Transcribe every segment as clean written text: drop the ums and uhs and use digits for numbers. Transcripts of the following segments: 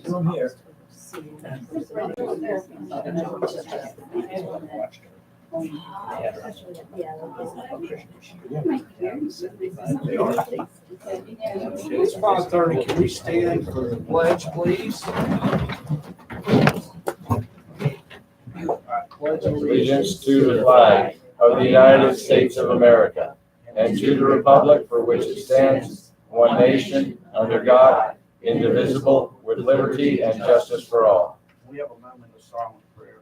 From here. It's 5:30. Can we stand for the pledge, please? Pledge Allegiance to the flag of the United States of America and to the republic for which it stands, one nation, under God, indivisible, with liberty and justice for all. We have a moment of silent prayer.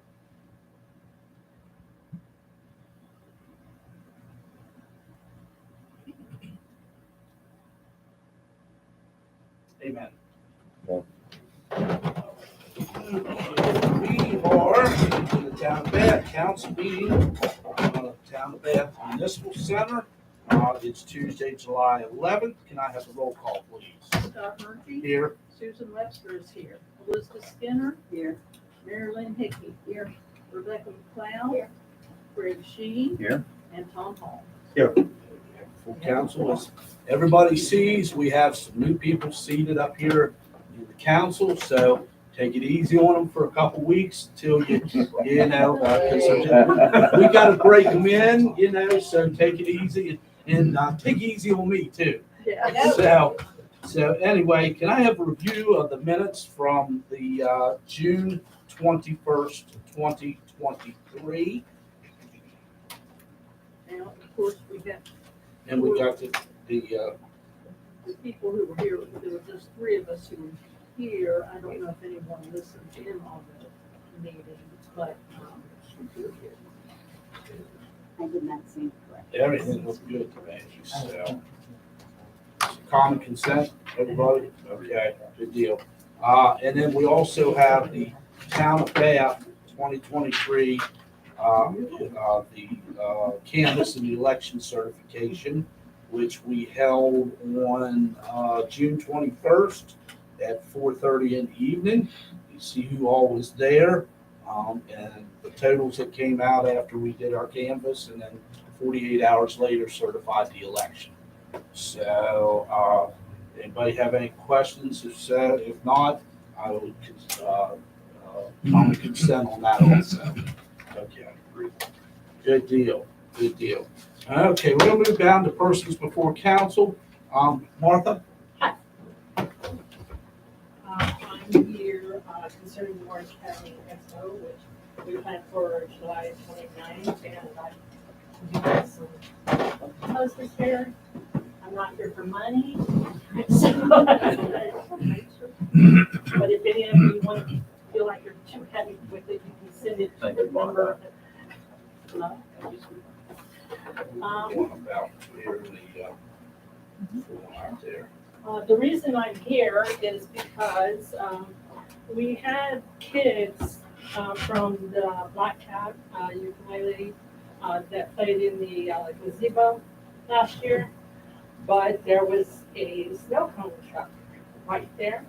Amen. We are in the Town of Bath Council meeting, Town of Bath Municipal Center. It's Tuesday, July 11th. Can I have a roll call, please? Scott Murphy. Here. Susan Webster is here. Elizabeth Skinner. Here. Mary Lynn Hickey. Here. Rebecca McLeod. Here. Greg Sheen. Here. And Tom Hall. Full council, as everybody sees, we have some new people seated up here in the council, so take it easy on them for a couple weeks till you know, 'cause we got to break them in, so take it easy and take it easy on me too. Yeah. So anyway, can I have a review of the minutes from the June 21st, 2023? Now, of course, we have And we got the the people who were here. There were just three of us who were here. I don't know if anyone listened in on the meeting, but I did not see it correct. everything looked good to me, so. Common consent, everybody? Okay, good deal. And then we also have the Town of Bath 2023, the canvas and election certification, which we held on June 21st at 4:30 in the evening. You see who all was there, and the totals that came out after we did our canvas, and then 48 hours later certified the election. So, anybody have any questions? If not, I would common consent on that also. Okay, good deal, good deal. Okay, we're gonna move down to persons before council. Martha? I'm here concerning the Orange County Expo, which we plan for July 29th, and I do have some posters here. I'm not here for money. So, but if any of you want to feel like you're too heavy with it, you can send it to the number. About clearly, out there. The reason I'm here is because we had kids from the Black Cat ukulele that played in the gazebo last year, but there was a snow cone truck right there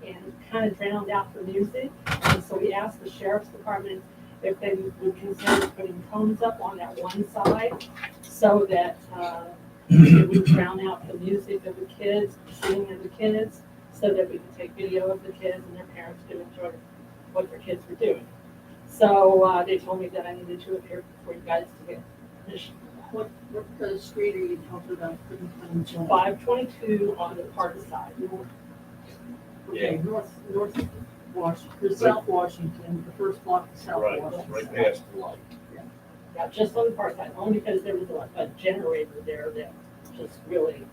and kind of drowned out the music. And so we asked the sheriff's department if they would consider putting cones up on that one side so that it would drown out the music of the kids, the singing of the kids, so that we could take video of the kids and their parents could enjoy what their kids were doing. So they told me that I needed to appear for you guys to get permission. what street are you talking about? 522 on the park side. Okay, north Washington, South Washington, the first block of South Right, Washington. right past the light. Yeah, just on the park side, only because there was a generator there that just really, you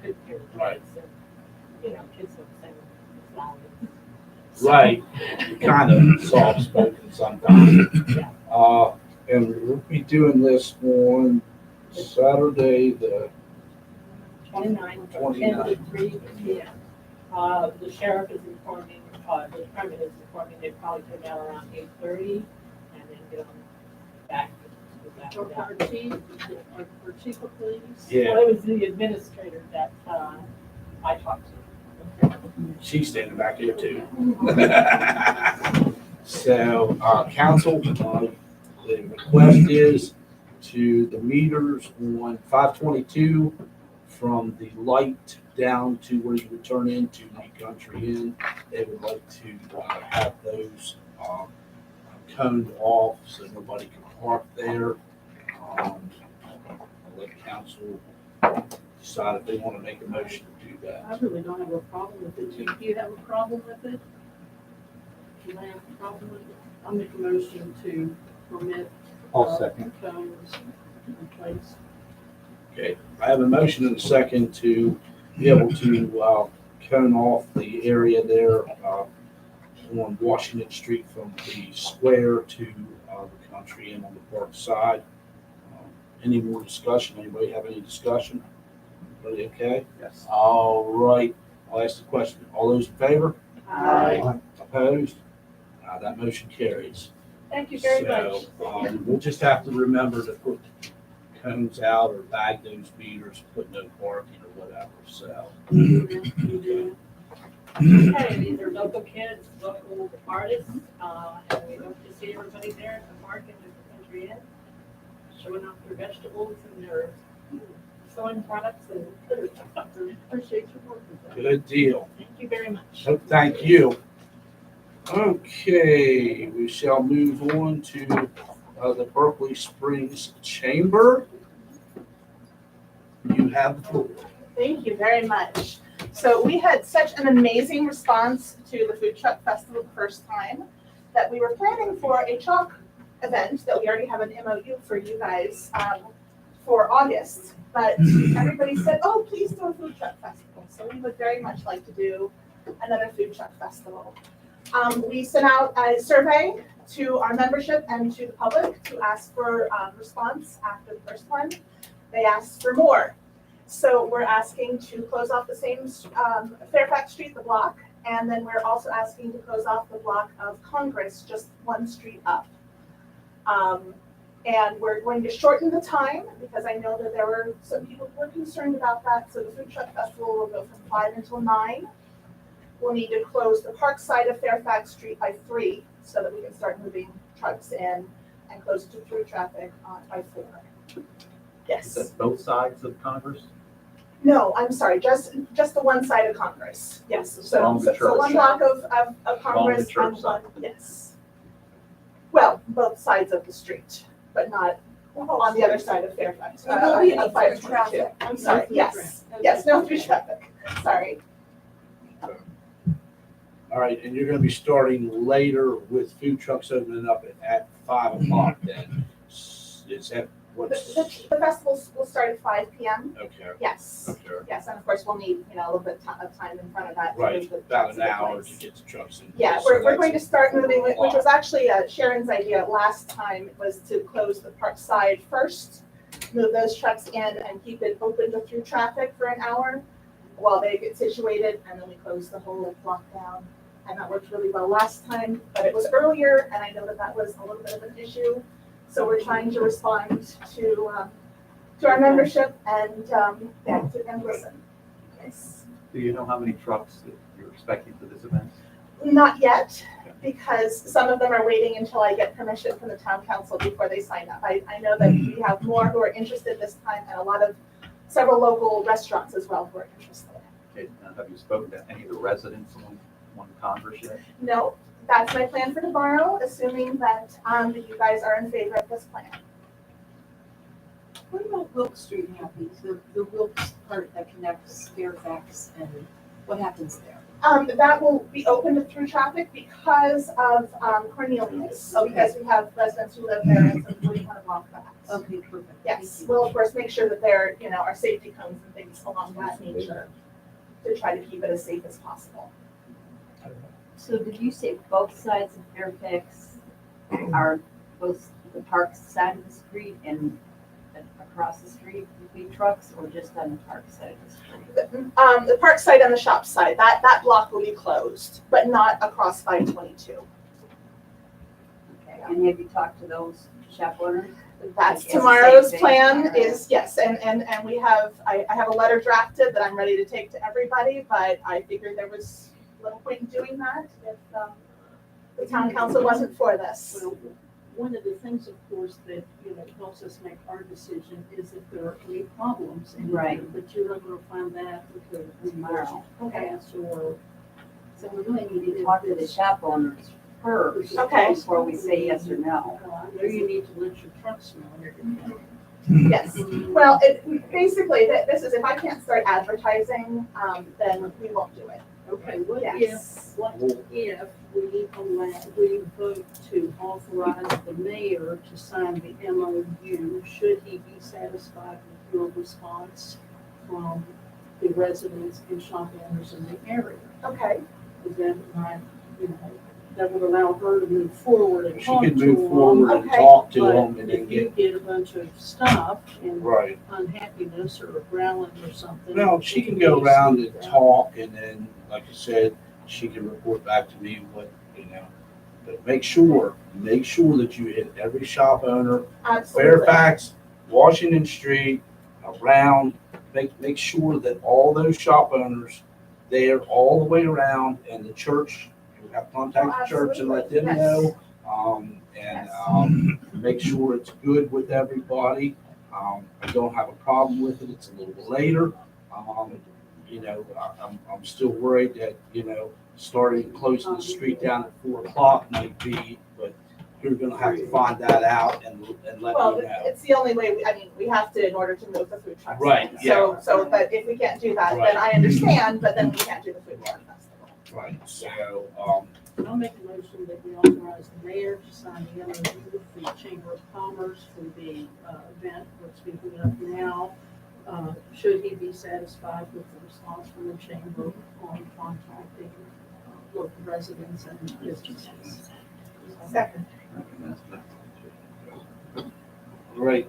couldn't hear the Right. kids. And, kids don't sing as loud. Right, kind of soft spoken sometimes. Yeah. And we'll be doing this on Saturday, the 29, from 10 to 3 p.m. The sheriff is informing, the department is informing they probably come out around 8:30 and then get on back. Our chief of police. Yeah. Well, it was the administrator that I talked to. she's standing back there too. So, council, the request is to the meters on 522 from the light down to where you would turn into the Country Inn. They would like to have those coned off so nobody can park there. I'll let council decide if they want to make a motion to do that. I really don't have a problem with it. Do you have a problem with it? Do I have a problem with it? I'll make a motion to permit. I'll second. Cones in place. Okay, I have a motion and a second to be able to cone off the area there on Washington Street from the square to the Country Inn on the park side. Any more discussion? Anybody have any discussion? Everybody okay? Yes. All right, I'll ask the question. All those in favor? Opposed? That motion carries. Thank you very much. So, we'll just have to remember to put cones out or bag those meters, put no parking or whatever, so. Okay, these are local kids, local artists, and we hope to see everybody there at the market at the Country Inn, showing off their vegetables and their sewing products and other stuff. Appreciate your work with that. Good deal. Thank you very much. So, thank you. Okay, we shall move on to the Berkeley Springs Chamber. You have the floor. Thank you very much. So we had such an amazing response to the Food Truck Festival the first time that we were planning for a chalk event that we already have an MOU for you guys for August. But everybody said, oh, please do a Food Truck Festival. So we would very much like to do another Food Truck Festival. We sent out a survey to our membership and to the public to ask for response after the first one. They asked for more. So we're asking to close off the same Fairfax Street, the block, and then we're also asking to close off the block of Congress, just one street up. And we're going to shorten the time because I know that there were some people who were concerned about that. So the Food Truck Festival will go from 5 until 9. We'll need to close the park side of Fairfax Street by 3 so that we can start moving trucks in and close to through traffic by 4. Yes. Is that both sides of Congress? No, I'm sorry, just the one side of Congress, yes, so Along the so one church. block of Congress the church and one, yes. Well, both sides of the street, but not on the other side of Fairfax. There'll be of no 522. traffic. I'm sorry, No yes, yes, no through traffic, sorry. All right, and you're gonna be starting later with food trucks opening up at 5 o'clock then. Is that what's, The festival will start at 5 p.m., okay, yes, okay. yes, and of course, we'll need, a little bit of time in front of that. to Right, move the about trucks an into hour place. to get the trucks in. Yeah, So we're that's going to start moving, which 5 was actually Sharon's idea last time, was to close the park side first, move those trucks in and keep it open to through traffic for an hour while they get situated, and then we close the whole block down. And that worked really well last time, but it was earlier, and I know that was a little bit of an issue. So we're trying to respond to our membership and listen. Yes. Do you know how many trucks that you're expecting for this event? Not yet, because some of them are waiting until I get permission from the town council before they sign up. I know that we have more who are interested this time and several local restaurants as well who are interested. Okay, now have you spoken to any of the residents on Congress yet? No, that's my plan for tomorrow, assuming that you guys are in favor of this plan. What about Wilkes Street happens, the Wilkes part that connects Fairfax, and what happens there? That will be open to through traffic because of Cornelius, Okay. because we have residents who live there and so we wouldn't want to block that. Okay, perfect. Yes, Thank you. we'll of course make sure that there, are safety cones and things along that nature to try to keep it as safe as possible. So did you say both sides of Fairfax are both the park side of the street and across the street would be trucks, or just on the park side of the street? The park side and the shop side, that block will be closed, but not across 522. Okay, and have you talked to those shop owners? That's Like, tomorrow's it's the same plan thing, or- is, yes, and we have, I have a letter drafted that I'm ready to take to everybody, but I figured there was little point in doing that if the town council wasn't for this. Well, one of the things, of course, that, helps us make our decision is if there are any problems. in there, Right. But you're not gonna find that because Tomorrow. pass or. So we really need to talk to the shop owners first. Okay. Before we say yes or no. I know you need to let your truck smell everything. Yes. Well, basically, this is, if I can't start advertising, then we won't do it. Okay, what if, Yes. we vote to authorize the mayor to sign the MOU, should he be satisfied with your response from the residents and shop owners in the area? Okay. Is that might, that would allow her to move forward and She talk to could them. move forward and Okay. talk to But them and then if you get, get a bunch of stuff and right. unhappiness or growling or something. No, she can go around and talk and then, like I said, she can report back to me what, but make sure that you hit every shop owner, Absolutely. Fairfax, Washington Street, around, make sure that all those shop owners there all the way around, and the church, you have to contact the church and let them Absolutely, know. Make sure it's good with everybody. I don't have a problem with it. It's a little bit later. I'm still worried that, starting closing the street down at 4 o'clock might be, but you're gonna have to find that out and let Well, me know. it's the only way, we have to in order to move the food trucks. Right, So, but if we can't do that, Right. then I understand, but then we can't do the food truck festival. Right, so, I'll make a motion that we authorize the mayor to sign the MOU with the Chamber of Commerce for the event that's being up now. Should he be satisfied with the response from the chamber on contacting local residents and businesses. Second. great.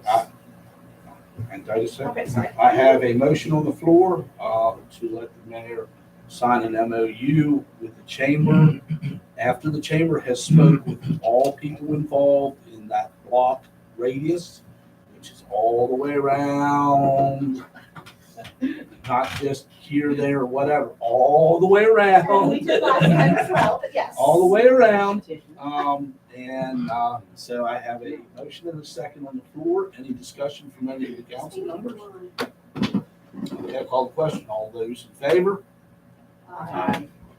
And I just said, Okay, sorry. I have a motion on the floor, to let the mayor sign an MOU with the chamber. After the chamber has spoke with all people involved in that block radius, which is all the way around, not just here, there, or whatever, all the way And we around. did last time as well, but yes. All the way around. So I have a motion and a second on the floor. Any discussion from any of the council members? Okay, I'll call the question. All those in favor?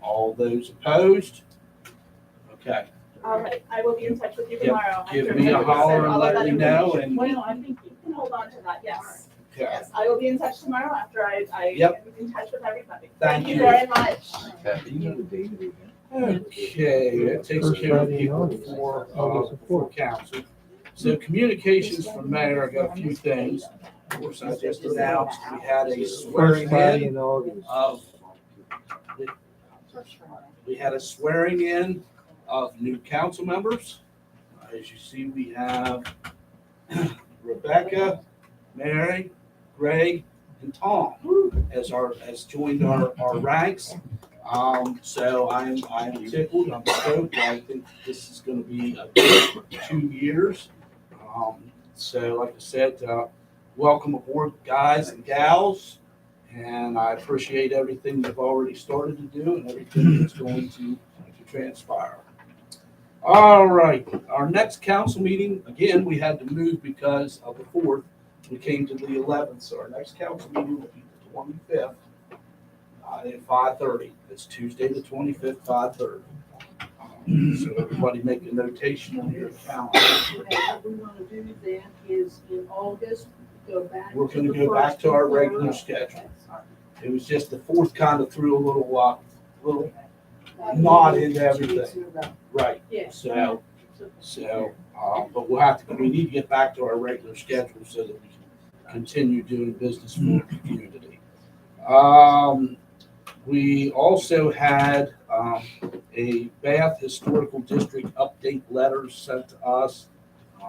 All those opposed? Okay, All right, I will be in touch with you Yep. tomorrow. give after me a everybody holler sent and all of let that me know information. and, Well, I think you You can hold on to that, yes. okay. Yes, I will be in touch tomorrow after I Yep. get in touch with everybody. Thank you. very much. Okay, that takes care of people before council. So communications from mayor, I got a few things. Of course, I just announced we had a swearing in of, we had a swearing in of new council members. As you see, we have Rebecca, Mary, Greg, and Tom has joined our ranks. So I'm tickled, I'm stoked. I think this is gonna be a good 2 years. So like I said, welcome aboard, guys and gals. And I appreciate everything you've already started to do and everything that's going to transpire. All right, our next council meeting, again, we had to move because of the 4th. We came to the 11th, so our next council meeting will be the 25th at 5:30. It's Tuesday, the 25th, 5:30. So everybody make a notation on your calendar. What we want to do then is in August, go back. We're gonna the go back first to our and regular third. schedule. It was just the 4th kind of threw a little knot into everything. Right, Yeah. so, but we need to get back to our regular schedule so that we can continue doing business for the community. We also had, a Bath Historical District update letter sent to us.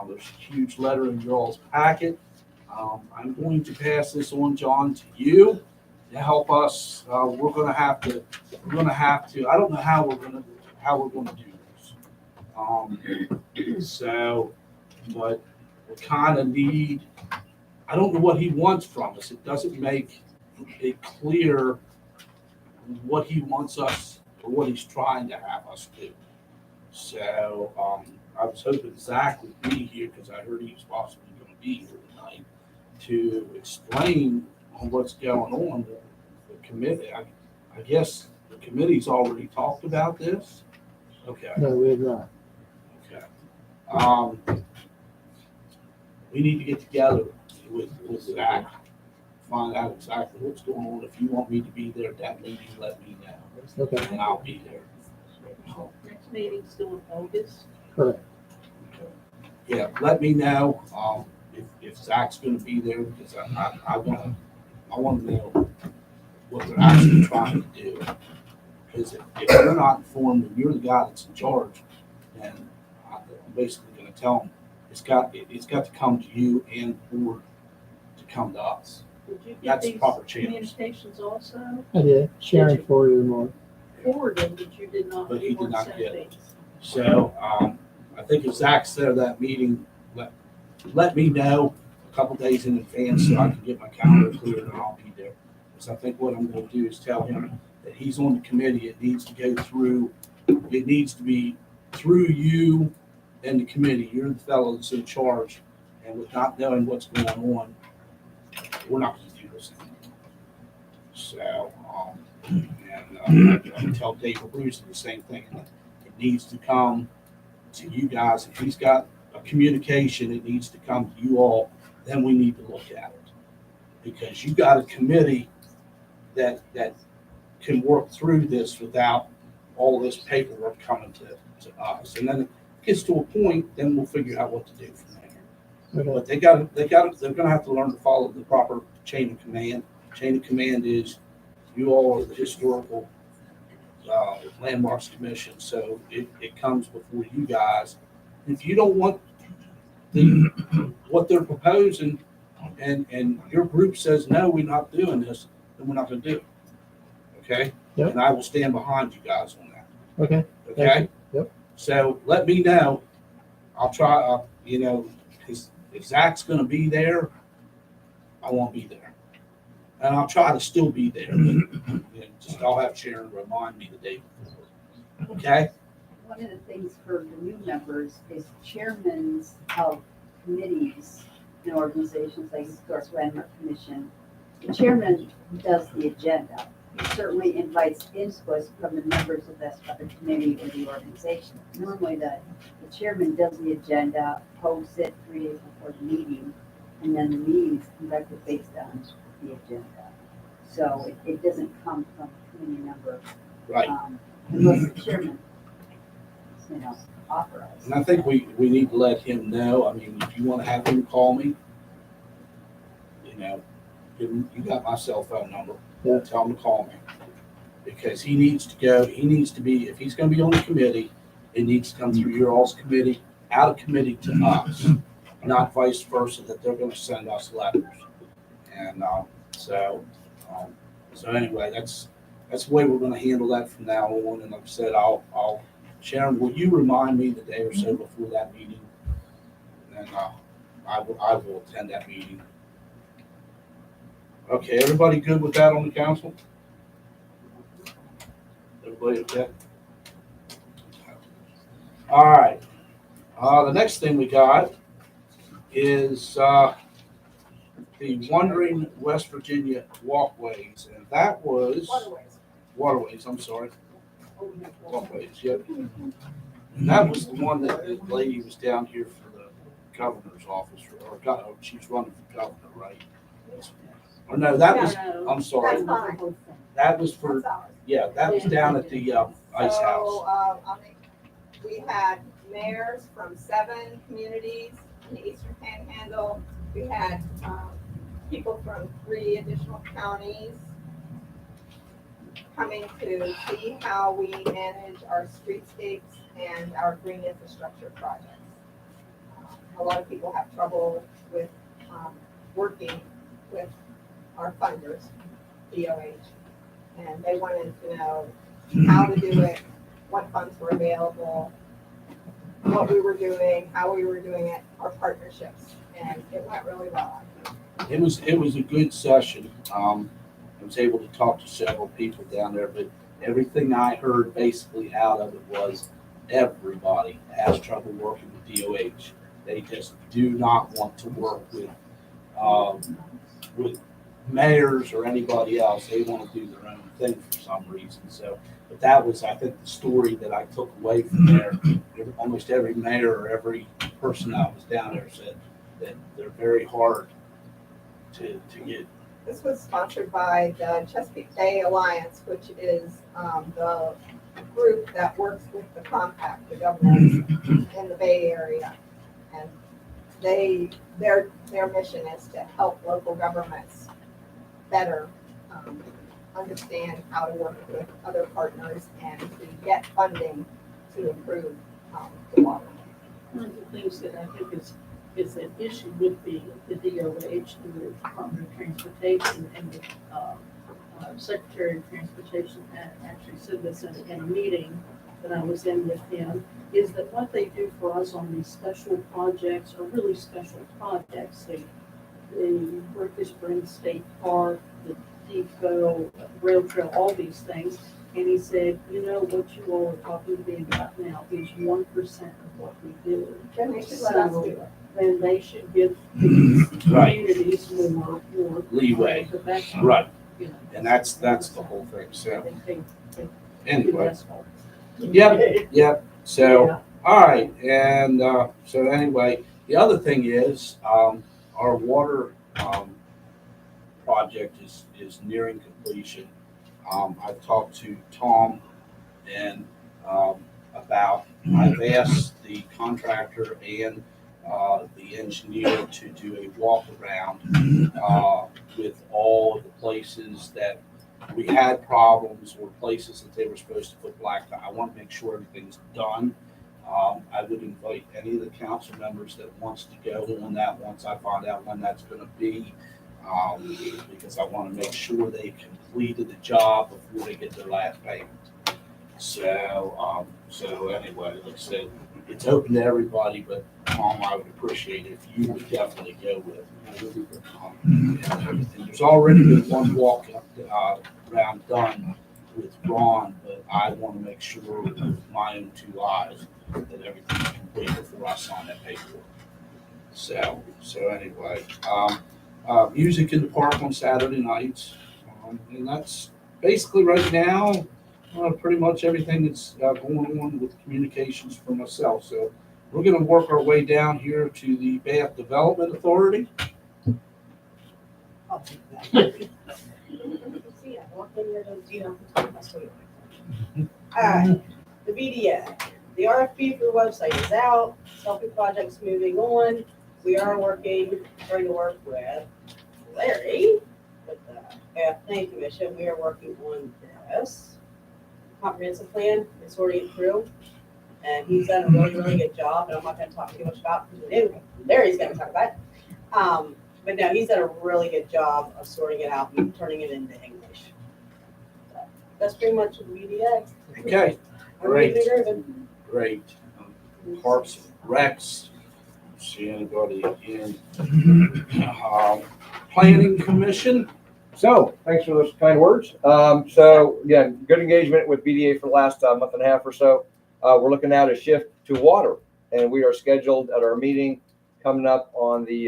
There's a huge letter in your all's packet. I'm going to pass this on, John, to you to help us. We're gonna have to, I don't know how we're gonna do this. But we kind of need, I don't know what he wants from us. It doesn't make it clear what he wants us, or what he's trying to have us do. So, I was hoping Zach would be here because I heard he was possibly going to be here tonight to explain on what's going on. The committee, I guess the committee's already talked about this. Okay. No, we have not. Okay. We need to get together with Zach, find out exactly what's going on. If you want me to be there at that meeting, let me know, Okay, and I'll be there. Next meeting's still in August. correct. Yeah, let me know, if Zach's gonna be there, because I wanna know what they're actually trying to do. Because if you're not informed and you're the guy that's in charge, then I'm basically gonna tell them, it's got to come to you and the board to come to us. Did you get That's these proper channels. communications also I did. Sharon forwarded them on. forwarded, but you did not? But he did not send get it. these? So, I think if Zach's there at that meeting, let me know a couple days in advance so I can get my calendar cleared and I'll be there. Because I think what I'm gonna do is tell him that he's on the committee, it needs to be through you and the committee. You're the fellow that's in charge, and with not knowing what's going on, we're not gonna do this anymore. So, I tell David Bruce the same thing. It needs to come to you guys. If he's got a communication, it needs to come to you all. Then we need to look at it, because you got a committee that can work through this without all this paperwork coming to us. And then it gets to a point, then we'll figure out what to do from there. Okay, But they're gonna have to learn to follow the proper chain of command. Chain of command is, you all are the historical landmarks commission, so it comes before you guys. If you don't want what they're proposing, and your group says, no, we're not doing this, then we're not gonna do it. Okay? Yep. And I will stand behind you guys on that. okay, Okay? Yep. So let me know. I'll try, because if Zach's gonna be there, I won't be there. And I'll try to still be there, but just I'll have Sharon remind me the day before. Okay? One of the things for the new members is chairmen of committees and organizations like the Historic Landmark Commission. The chairman does the agenda. He certainly invites input from the members of that other committee or the organization. Normally, the chairman does the agenda, posts it 3 days before the meeting, and then the meeting is conducted based on the agenda. So it doesn't come from a committee member. Right. Unless the chairman, authorized. And I think we need to let him know. I mean, if you want to have him call me, you got my cell phone number. Yeah. Tell him to call me. Because he needs to be, if he's going to be on the committee, it needs to come through your all's committee, out of committee to us, not vice versa, that they're going to send us letters. And so anyway, that's the way we're going to handle that from now on. And like I said, Sharon, will you remind me the day or so before that meeting? And I will attend that meeting. Okay, everybody good with that on the council? Everybody okay? All right. The next thing we got is the Wandering West Virginia Walkways, and that was Waterways. I'm sorry. Walkways, yep. And that was the one that the lady was down here for the governor's office, or she's running for governor, right? Or no, that was, I'm sorry, That's fine. that was for, That's ours. yeah, that was down at the ice house. So, we had mayors from 7 communities in the Eastern Panhandle. We had, people from 3 additional counties coming to see how we manage our streetscapes and our green infrastructure projects. A lot of people have trouble with, working with our funders, DOH, and they wanted to know how to do it, what funds were available, what we were doing, how we were doing it, our partnerships, and it went really well. It was a good session. I was able to talk to several people down there, but everything I heard basically out of it was everybody has trouble working with DOH. They just do not want to work with mayors or anybody else. They want to do their own thing for some reason. So, but that was, I think, the story that I took away from there. Almost every mayor or every person that was down there said that they're very hard to get. This was sponsored by the Chesapeake Bay Alliance, which is the group that works with the compact, the governors in the Bay Area. And their mission is to help local governments better understand how to work with other partners and to get funding to improve the water. One of the things that I think is an issue with the DOH, the Department of Transportation, and the Secretary of Transportation actually said this in a meeting that I was in with him, is that what they do for us on these special projects are really special projects. The Berkeley Springs State Park, the depot, rail trail, all these things. And he said, you know, what you all are talking to me about now is 1% of what we do. Then they should let us do it. Then they should give these Right. communities more Leeway. But that's, Right. you know. And that's the whole thing. So They anyway, that's all. yep. So, all right. And so anyway, the other thing is our water project is nearing completion. I've talked to Tom and I've asked the contractor and the engineer to do a walk around with all the places that we had problems or places that they were supposed to put blacktop. I want to make sure everything's done. I would invite any of the council members that wants to go on that once I find out when that's going to be, because I want to make sure they completed the job before they get their last payment. So, so anyway, like I said, it's open to everybody, but Tom, I would appreciate it if you would definitely go with it. And there's already been one walk round done with Ron, but I want to make sure with my own two eyes that everything's complete before I sign that paperwork. So anyway, music in the park on Saturday nights, and that's basically right now pretty much everything that's going on with communications for myself. So we're going to work our way down here to the Bath Development Authority. Alright, the BDA, the RFP for the website is out, selfie project's moving on. We are working, trying to work with Larry, with the Bath Planning Commission. We are working on this comprehensive plan, and sorting it through. And he's done a really, really good job, and I'm not gonna talk too much about it, Larry's gonna talk about it. But no, he's done a really good job of sorting it out and turning it into English. So, that's pretty much the BDA. Okay, great. Everything Great. Parks and Recs. See anybody in Planning Commission? So, thanks for those kind words. So, again, good engagement with BDA for the last month and a half or so. We're looking at a shift to water, and we are scheduled at our meeting coming up on the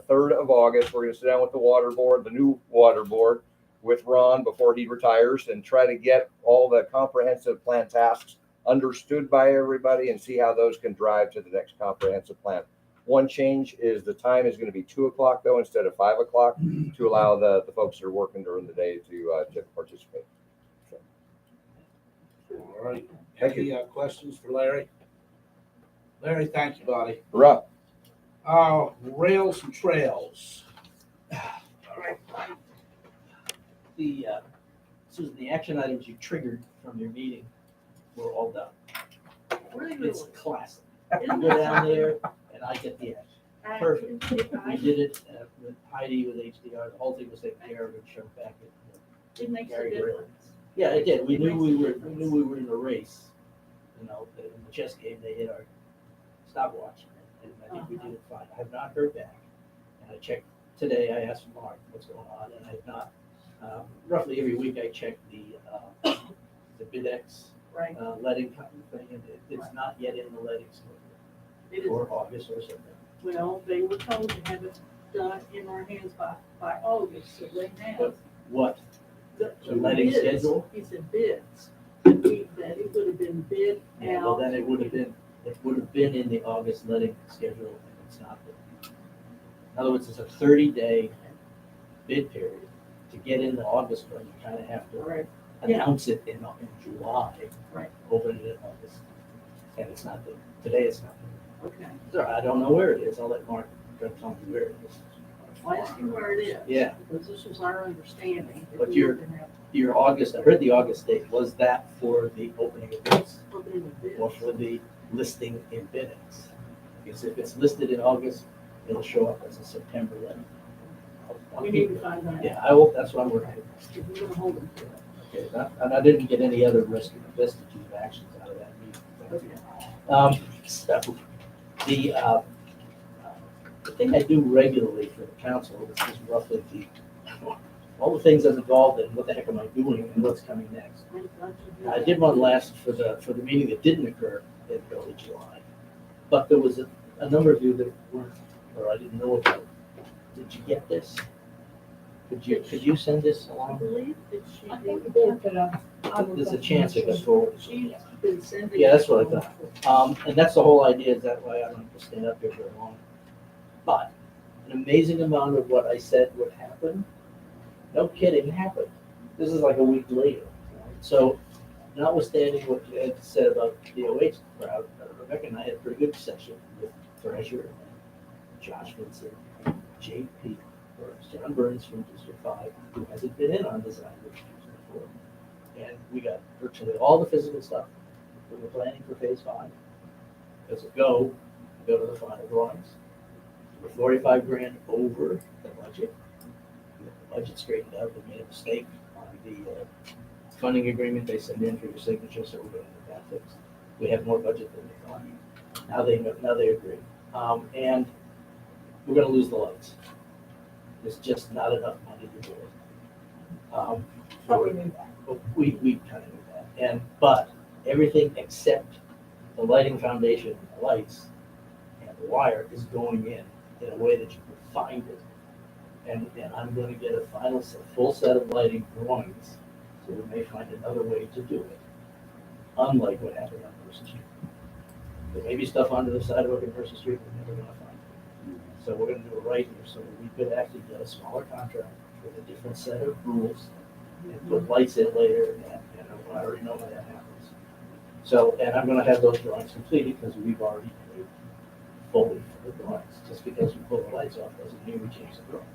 3rd of August. We're going to sit down with the water board, the new water board, with Ron before he retires, and try to get all the comprehensive plan tasks understood by everybody and see how those can drive to the next comprehensive plan. One change is the time is going to be 2 o'clock though instead of 5 o'clock to allow the folks that are working during the day to participate. So, All right. Thank Any questions for Larry? Larry, thank you, buddy. Rob. Rails and trails. Susan, the action items you triggered from your meeting were all done. It's classic. You go down there and I get the action. Perfect. We did it with Heidi with HDR. The whole thing was taken care of and shown back at It makes a Gary difference. Graham. Yeah, it did. We knew we were in a race. You know, in the chess game, they hit our stopwatch, and I think we did it fine. I have not heard back. And I checked today. I asked Mark what's going on, and I have not. Roughly every week, I check the BidX Right. letting kind of thing, and it's not yet in the letting It is, schedule, or August or September. well, they were told to have it done in our hands by August, so they have. But what, The the letting bids, schedule? He said bids, that it would have been bid Yeah, well, out. then it would have been in the August letting schedule, and it's not there. In other words, it's a 30-day bid period. To get in the August one, you kind of have to Right, Yeah. announce it in July. Right. Open it in August, and it's not there. Today it's not there. okay. So I don't know where it is. I'll let Mark tell me where it is. I'll ask you where it is. Yeah. Because this was our understanding. that But we you're- were gonna have Your August, I heard the August date. Was that for the opening of bids opening of bids. or for the listing in biddings? Because if it's listed in August, it'll show up as a September letter. I'll We keep need to it. find that out. Yeah, I will, that's what I'm working on. If we're gonna hold them to it. Okay, and I didn't get any other restitutive actions out of that meeting. Okay. So, the thing I do regularly for the council, which is roughly all the things I'm involved in, what the heck am I doing and what's coming next. I'm glad you did I that. did one last for the meeting that didn't occur in early July. But there was a number of you that weren't, or I didn't know about. Did you get this? Could you send this I along? believe that she I think did. we did, but, I will There's a chance it got forwarded. She's been sending. Yeah, that's what I thought. And that's the whole idea, is that way I don't have to stand up here very long. But an amazing amount of what I said would happen, no kidding, happened. This is like a week later. So notwithstanding what you had said about the OH crowd, Rebecca and I had a pretty good session with Treasurer, Josh Vincent, JP, or John Burns from District 5, who hasn't been in on design reviews before. And we got virtually all the physical stuff. We were planning for phase 5. As a go to the final drawings. We're 45 grand over the budget. We got the budget straightened out. We made a mistake on the funding agreement they sent in for your signature, so we're going to get that fixed. We have more budget than they thought. Now they agree. And we're going to lose the lights. There's just not enough money to do it. but we knew that. But we kind of knew that. But everything except the lighting foundation and the lights and the wire is going in a way that you can find it. And I'm going to get a full set of lighting drawings, so we may find another way to do it. Unlike what happened on Mercer Street. There may be stuff under the sidewalk in Mercer Street we're never going to find. So we're going to do it right here, so that we could actually get a smaller contract with a different set of rules and put lights in later, and I already know when that happens. So, and I'm gonna have those drawings completed, because we've already paid fully for the drawings. Just because we pull the lights off doesn't mean we change the drawings.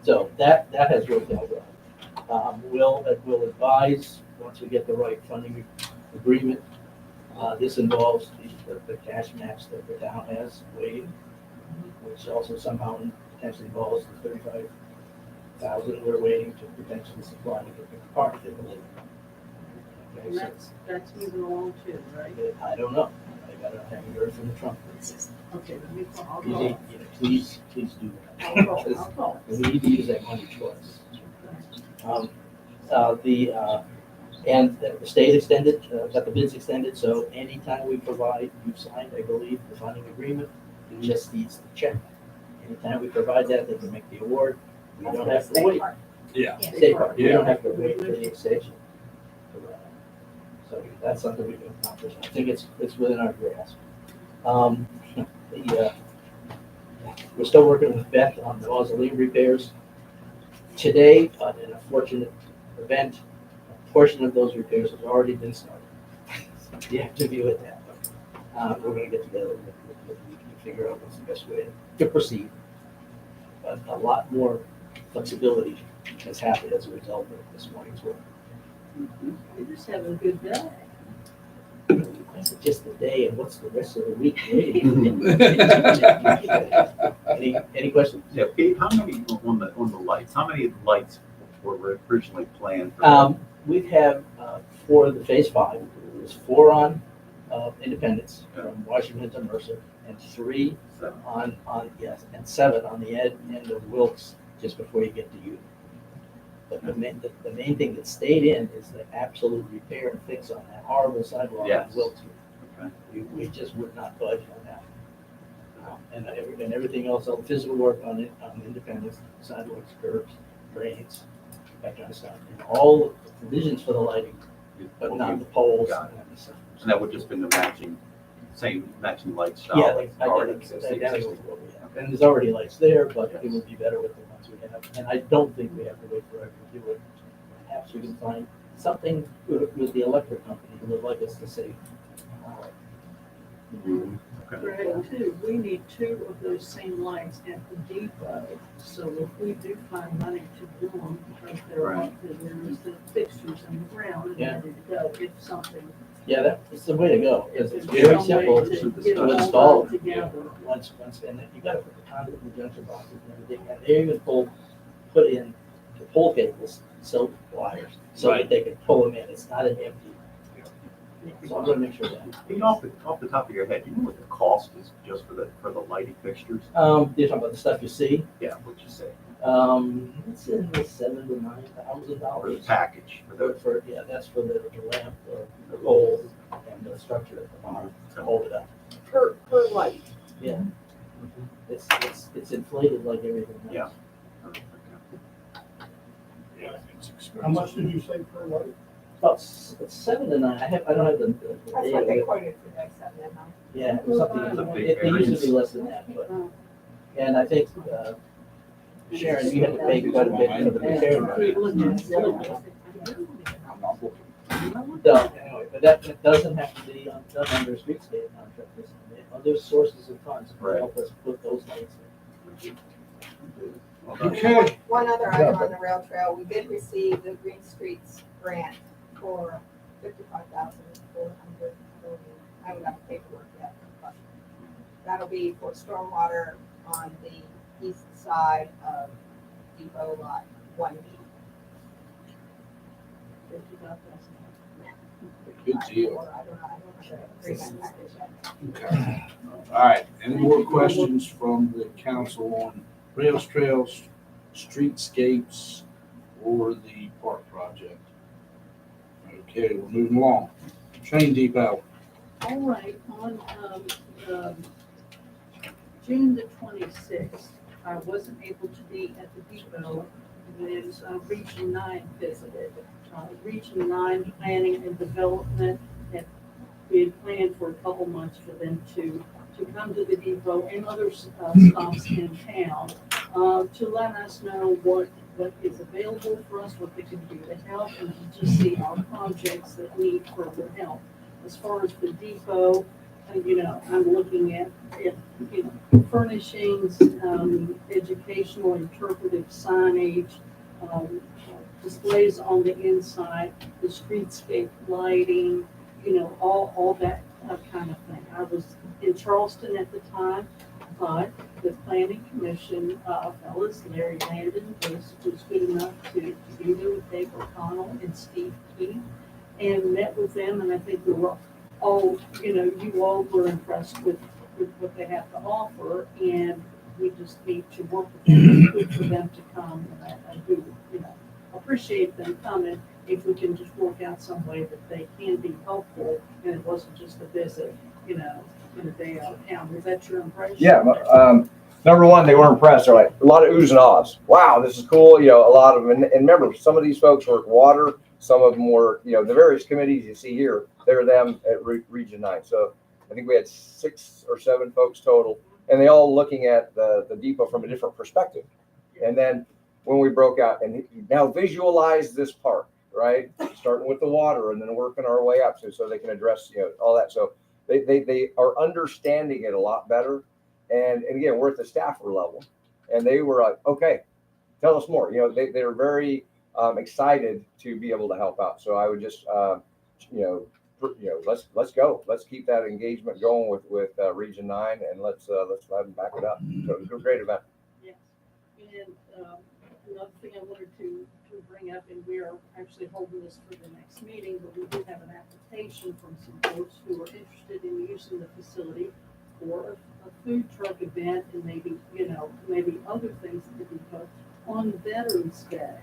So that has worked out well. We'll advise, once we get the right funding agreement, this involves the cash match that the town has waiting, which also somehow potentially involves the 35,000 we're waiting to potentially supply to get the park they believe. Okay, And so that's moving along too, right? I don't know. I gotta have you heard from the Trump. Okay, let me call. I'll You call. need, please do that. I'll call. I'll call. We need to use that money twice. And the state extended, got the bids extended, so anytime we provide, you've signed, I believe, the funding agreement, it just needs the check. Anytime we provide that, they can make the award. We don't have to wait. Yeah. State park, we don't have to wait for the extension. So that's something we can accomplish. I think it's within our grasp. We're still working with Beth on the mausoleum repairs. Today, in a fortunate event, a portion of those repairs has already been started. You have to view it that way. We're gonna get together with you to figure out what's the best way to proceed. But a lot more flexibility has happened as a result of this morning's work. You're just having a good day. That's just the day, and what's the rest of the week? Any questions? Yeah, Pete, how many on the lights? How many lights were originally planned? For We have, for the phase 5, there's 4 on Independence from Washington to Mercer, and 3 and 7 on the end of Wilkes, just before you get to Union. the main thing that stayed in is the absolute repair and fix on that horrible sidewalk in Yes. Wilton. Okay. We just would not budge on that. And everything else, all the physical work on it, on Independence, sidewalks, curbs, drains, that kind of stuff. And all the provisions for the lighting, but not the poles. Got and the stuff. And that would just been the matching light style. Yeah, like already identical existing. to what we have. And there's already lights there, but it would be better with the ones we have. And I don't think we have to wait forever to do it. Perhaps we can find something with the electric company who would like us to save. Greg, too, we need 2 of those same lights at the depot, so if we do find money to do them, because they're Right. there's the fixtures in the ground and Yeah. ready to go, if something. Yeah, that's the way to go, because it's if very there's some simple way to get it all install. done Together. Once, and then you gotta put the conduit in the junction boxes and everything, and they even put in the pole cables, silk wires, so that they can pull them in, it's not an empty. So I'm gonna make sure that. You know, off the top of your head, you know what the cost is just for the lighting fixtures? You're talking about the stuff you see, Yeah, what'd you say? it's in the $7,000 to For the $9,000. package, for the, Yeah, that's for the lamp, the pole, and the structure at the bottom to hold it up. Per light. Yeah. It's inflated like everything else. Yeah. How much did you say per light? About 7 to 9, I don't have the That's data, what they but quoted for that 7 and 9. yeah, it was something, That's a big it used to be variance. less than that, but, and I think, Sharon, you had to pay quite a bit for the repair. No, anyway, but that doesn't have to be done under a streetscape contract, there's other sources of funds to Right. help us put those lights in. Well done. Okay. One other item on the rail trail, we did receive the Green Streets grant for $55,440. I haven't got the paperwork yet, but that'll be for stormwater on the east side of Depot Lot 1B. Good deal. I don't know the agreement package yet. Okay. All right, any more questions from the council on rails, trails, streetscapes, or the park project? Okay, we're moving along. Train depot. All right, on, June the 26th, I wasn't able to be at the depot when Region 9 visited. Region 9 Planning and Development, that we had planned for a couple months for them to come to the depot and other stops in town to let us know what is available for us, what they can do to help, and to just see our projects that need further help. As far as the depot, I'm looking at furnishings, educational, interpretive signage, displays on the inside, the streetscape lighting, all that kind of thing. I was in Charleston at the time, but the planning commission, fellas, Larry Landon was good enough to be there with Dave O'Connell and Steve Keith, and met with them, and I think we were all, you all were impressed with what they have to offer, and we just need to work with them, it's good for them to come, and I do, appreciate them coming, if we can just work out some way that they can be helpful, and it wasn't just a visit, in a day out of town. Was that your impression? Yeah, number one, they were impressed. They're like, a lot of oohs and ahs. Wow, this is cool. A lot of them. And remember, some of these folks were at water. Some of them were, the various committees you see here, they're them at Region 9. So I think we had 6 or 7 folks total, and they all looking at the depot from a different perspective. And then when we broke out, and now visualize this park, right? Starting with the water and then working our way up so they can address, all that. So they are understanding it a lot better. And again, we're at the staffer level, and they were like, okay, tell us more. They're very excited to be able to help out. So I would just, let's go. Let's keep that engagement going with Region 9, and let's let them back it up. So it was a great event. Yes. And another thing I wanted to bring up, and we are actually holding this for the next meeting, but we do have an application from some folks who are interested in using the facility for a food truck event, and maybe other things that could be put on Veterans Day.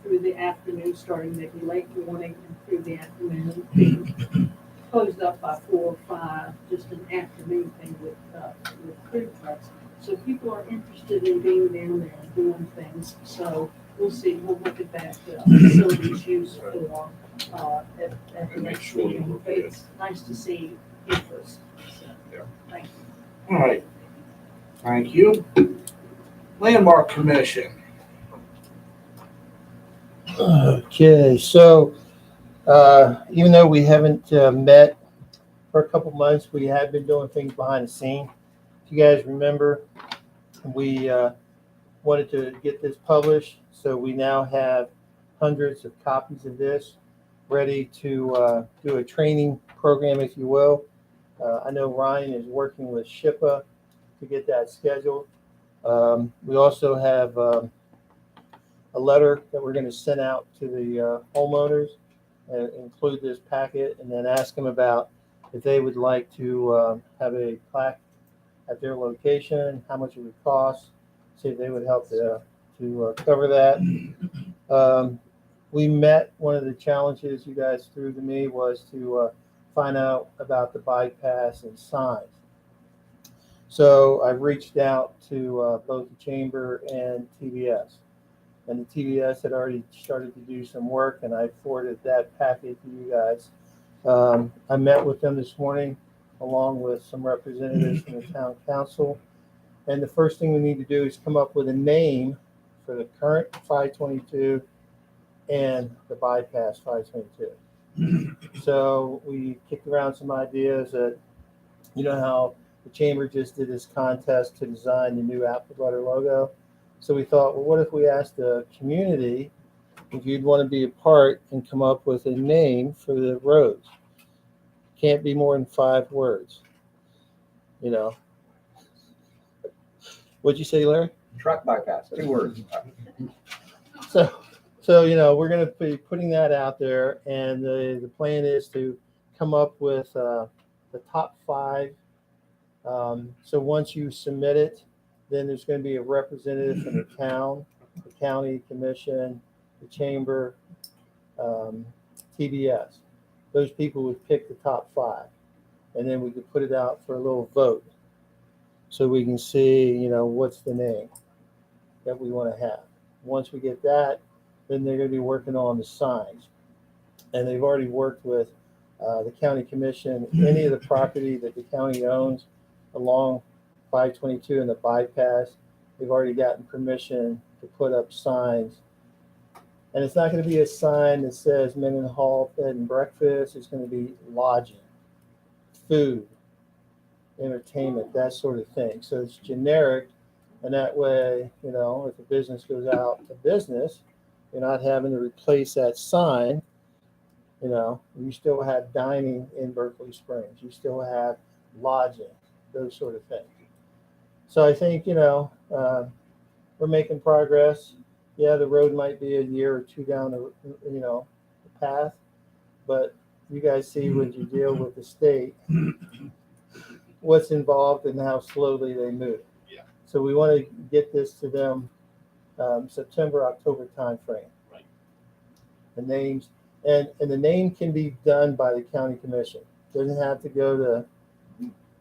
through the afternoon, starting maybe late morning and through the afternoon, being closed up by 4 or 5, just an afternoon thing with food trucks. So people are interested in being down there and doing things. So we'll see, we'll look at that facilities use for at the next meeting. But it's nice to see interest. So, thank you. All right. Thank you. Landmark Commission. Okay, so even though we haven't met for a couple months, we have been doing things behind the scene. If you guys remember, we wanted to get this published, so we now have hundreds of copies of this ready to do a training program, if you will. I know Ryan is working with SHPA to get that scheduled. We also have a letter that we're going to send out to the homeowners and include this packet, and then ask them about if they would like to have a plaque at their location, how much it would cost, see if they would help to cover that. We met, one of the challenges you guys threw to me was to find out about the bypass and signs. So I've reached out to both the chamber and TBS. And the TBS had already started to do some work, and I forwarded that packet to you guys. I met with them this morning, along with some representatives from the town council. And the first thing we need to do is come up with a name for the current 522 and the bypass 522. So we kicked around some ideas that, you know how the chamber just did this contest to design the new apple butter logo. So we thought, well, what if we asked the community if you'd want to be a part and come up with a name for the roads? Can't be more than 5 words. You know. What'd you say, Larry? Truck bypass, 2 words. So you know, we're going to be putting that out there, and the plan is to come up with the top 5. So once you submit it, then there's going to be a representative from the town, the county commission, the chamber, TBS. Those people would pick the top 5, and then we could put it out for a little vote, so we can see, you know, what's the name that we want to have. Once we get that, then they're going to be working on the signs, and they've already worked with the county commission. Any of the property that the county owns along 522 and the bypass, they've already gotten permission to put up signs. And it's not going to be a sign that says Mendenhall Bed and Breakfast. It's going to be lodging, food, entertainment, that sort of thing. So it's generic, and that way, you know, if a business goes out of business, you're not having to replace that sign. You know, you still have dining in Berkeley Springs. You still have lodging, those sort of things. So I think, you know, we're making progress. Yeah, the road might be a year or 2 down the, you know, the path, but you guys see when you deal with the state, what's involved and how slowly they move. Yeah. So we want to get this to them September, October timeframe. Right. The names, and the name can be done by the county commission. Doesn't have to go to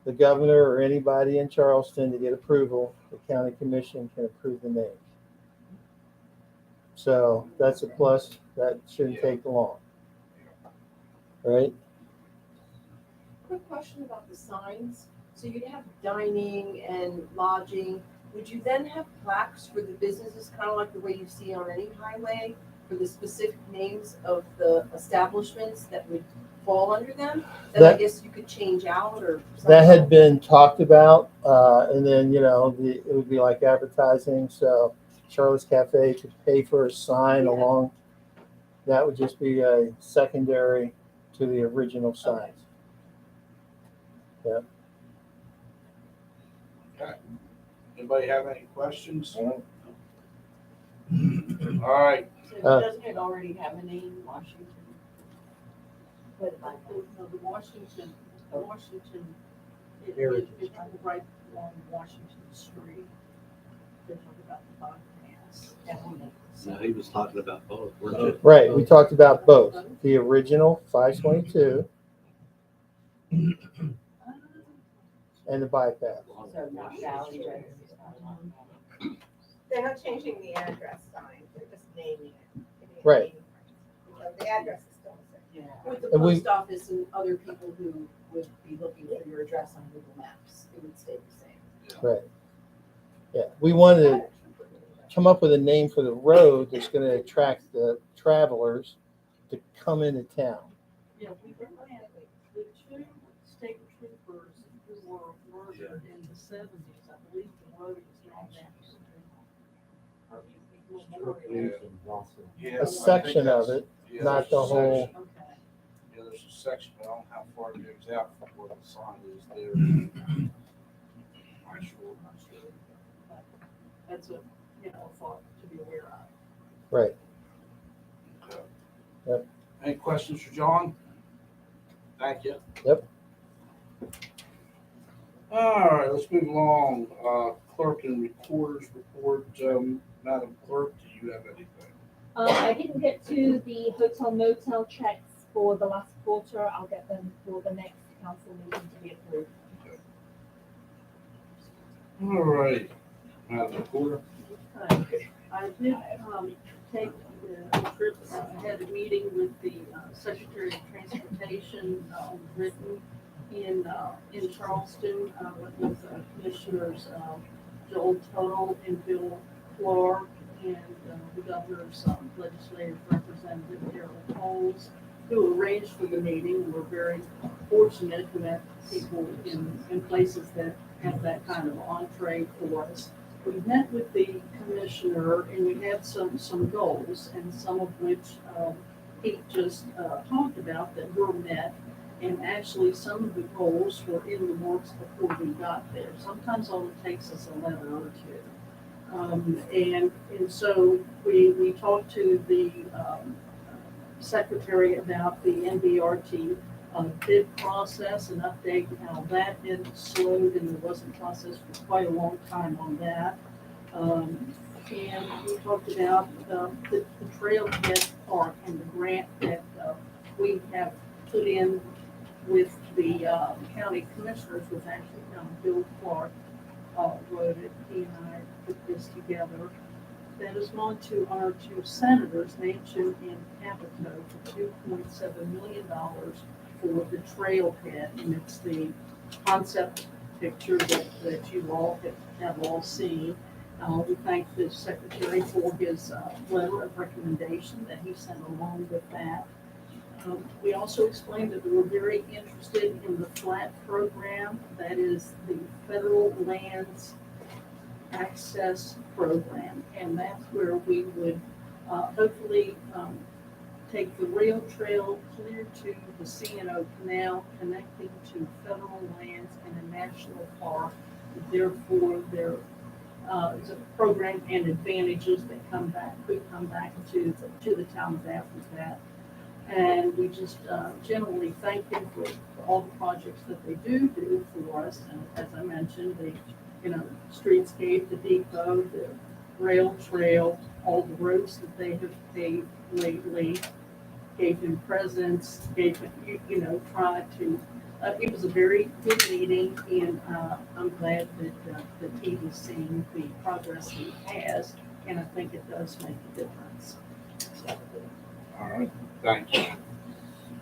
the governor or anybody in Charleston to get approval. The county commission can approve the names. So that's a plus. That shouldn't take long. All right. Quick question about the signs. So you'd have dining and lodging. Would you then have plaques for the businesses, kind of like the way you see on any highway, for the specific names of the establishments that would fall under them? That I guess you could change out or something? That had been talked about, and then, you know, it would be like advertising. So Charlotte's Cafe could pay for a sign along. That would just be a secondary to the original signs. Yeah. Okay. Anybody have any questions? All right. So doesn't it already have a name, Washington? But the Washington, it's right along Washington Street. They're talking about the bypass. maps at one. No, he was talking about both, weren't you? Right, we talked about both, the original 522 and the bypass. So not Valley Road. They're not changing the address sign, they're just naming it. Right. The address is still the same. With the And we- post office and other people who would be looking for your address on Google Maps, it would stay the same. Right. Yeah, we wanted to come up with a name for the road that's gonna attract the travelers to come into town. Yeah, we had the two state troopers who were murdered in the seventies. I believe the road is not that. Yeah, A section of it, yeah, not there's the a whole, section. Yeah, there's a section, but I don't know how far it goes out from where the sign is there. Not sure. That's a, you know, a thought to be aware of. right. Any questions for John? Thank you. Yep. All right, let's move along. Clerk and recorder's report. Madam Clerk, do you have anything? I didn't get to the hotel motel checks for the last quarter. I'll get them for the next council meeting to be approved. All right, Madam Recorder. I did take the trip, had a meeting with the Secretary of Transportation, Britain, in Charleston, with Commissioners Joel Tuttle and Bill Clark, and the governor's legislative representative, Daryl Coles, who arranged for the meeting. We're very fortunate to have people in places that have that kind of entree for us. We met with the commissioner and we had some goals, and some of which Pete just talked about that were met. And actually, some of the goals were in the works before we got there. Sometimes all it takes is a letter or two. And so we talked to the secretary about the NBRT bid process and update how that had slowed, and there wasn't process for quite a long time on that. And we talked about the Trailhead Park and the grant that we have put in with the county commissioners, was actually Bill Clark wrote it. He and I put this together. That has gone to our two senators, Manchin and Capito, for $2.7 million for the trailhead. And it's the concept picture that you all have all seen. We thank the secretary for his letter of recommendation that he sent along with that. We also explained that we were very interested in the FLAT program, that is the Federal Lands Access Program, and that's where we would hopefully take the rail trail clear to the C&O Canal, connecting to federal lands and a national park. Therefore, there is a program and advantages that could come back to the town of Appleton. And we just generally thank them for all the projects that they do for us. And as I mentioned, the streetscape, the depot, the rail trail, all the roads that they have paved lately, gave him presents, gave him, tried to. It was a very good meeting, and I'm glad that he was seeing the progress he has, and I think it does make a difference. So, All right, thank you.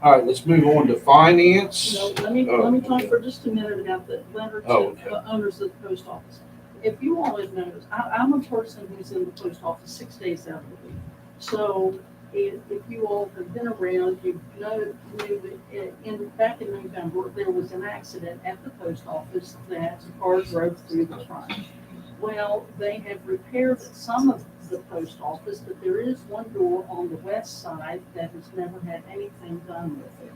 All right, let's move on to finance. no, let me talk for just a minute about the letter to the owners of the post office. If you all have noticed, I'm a person who's in the post office 6 days out of the week. So if you all have been around, you know that back in November, there was an accident at the post office that cars drove through the front. Well, they have repaired some of the post office, but there is one door on the west side that has never had anything done with it.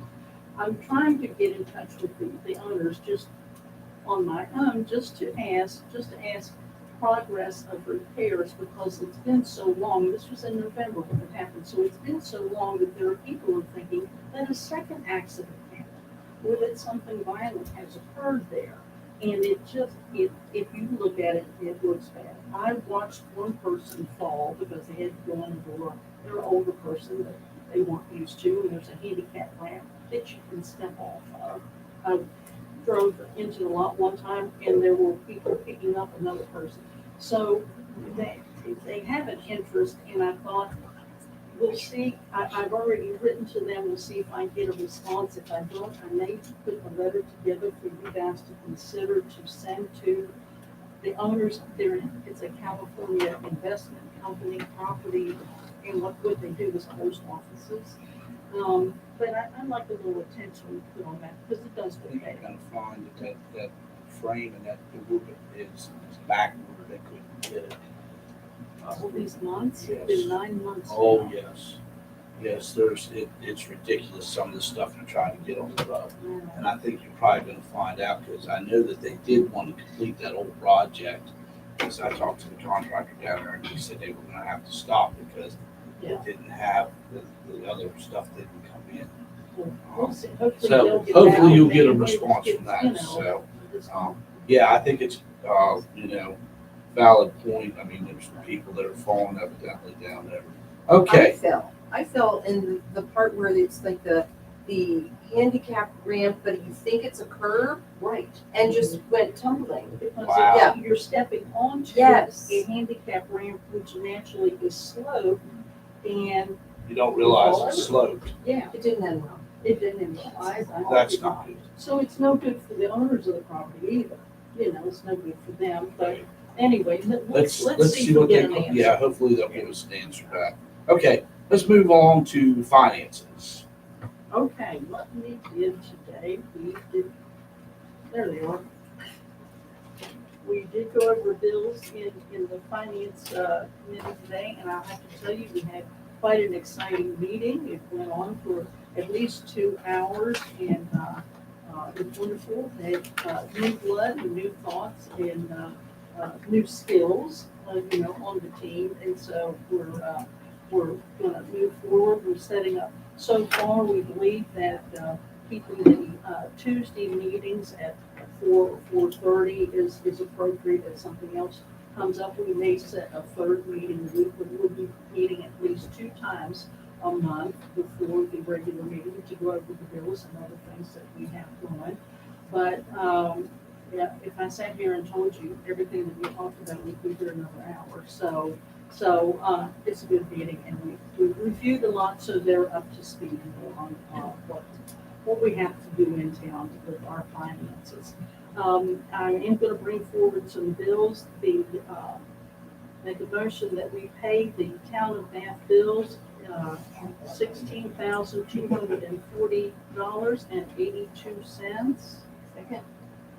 I'm trying to get in touch with the owners just on my own, just to ask progress of repairs, because it's been so long. This was in November when it happened, so it's been so long that there are people who are thinking that a second accident happened, or that something violent has occurred there. And it just, if you look at it, it looks bad. I watched one person fall because they had to go in the door. They're an older person that they weren't used to, and there's a handicap ramp that you can step off of. I drove into the lot one time, and there were people picking up another person. So they have an interest, and I thought, we'll see. I've already written to them. We'll see if I can get a response. If I don't, I may put a letter together for you guys to consider to send to the owners. It's a California investment company property, and what they do is post offices. But I'd like a little attention put on that because it does I look think bad. you're gonna find that frame and that door is backward, they couldn't get it. All these months, it's Yes. been 9 months. Oh, now. yes. Yes, it's ridiculous, some of the stuff they're trying to get on the road. Yeah. And I think you're probably gonna find out, because I know that they did want to complete that old project. Because I talked to the contractor down there, and he said they were gonna have to stop because Yeah. it didn't have, the other stuff didn't come in. We'll see. Hopefully So they'll get hopefully back. you'll get a Maybe response it's, from that, you know, so. it's- Yeah, I think it's, valid point. I mean, there's people that are falling evidently down there. Okay, I fell in the part where it's like the handicap ramp, but you think it's a curb Right. and just went tumbling. Because Wow. Yeah. you're stepping onto Yes. a handicap ramp, which naturally is sloped, and, you don't realize it's sloped. yeah, It didn't end well. it didn't imply. That's not good. So it's no good for the owners of the property either. You know, it's no good for them, but anyway, let's see if we what get they, an answer. yeah, hopefully they'll give us an answer back. Okay, let's move on to finances. Okay, what we did today, there they are. We did go over bills in the finance committee today, and I'll have to tell you, we had quite an exciting meeting. It went on for at least 2 hours, and it was wonderful. They had new blood and new thoughts and new skills, on the team, and so we're gonna move forward. We're setting up. So far, we believe that keeping the Tuesday meetings at 4:30 is appropriate. If something else comes up, we may set a third meeting a week. We'll be meeting at least 2 times a month before the regular meeting to go over the bills and other things that we have going. But yeah, if I sat here and told you everything that we talked about, we'd be here another hour. So it's a good meeting, and we reviewed a lot, so they're up to speed on what we have to do in town with our finances. I am going to bring forward some bills. Make a motion that we pay the town of Bath bills, $16,240.82. Second.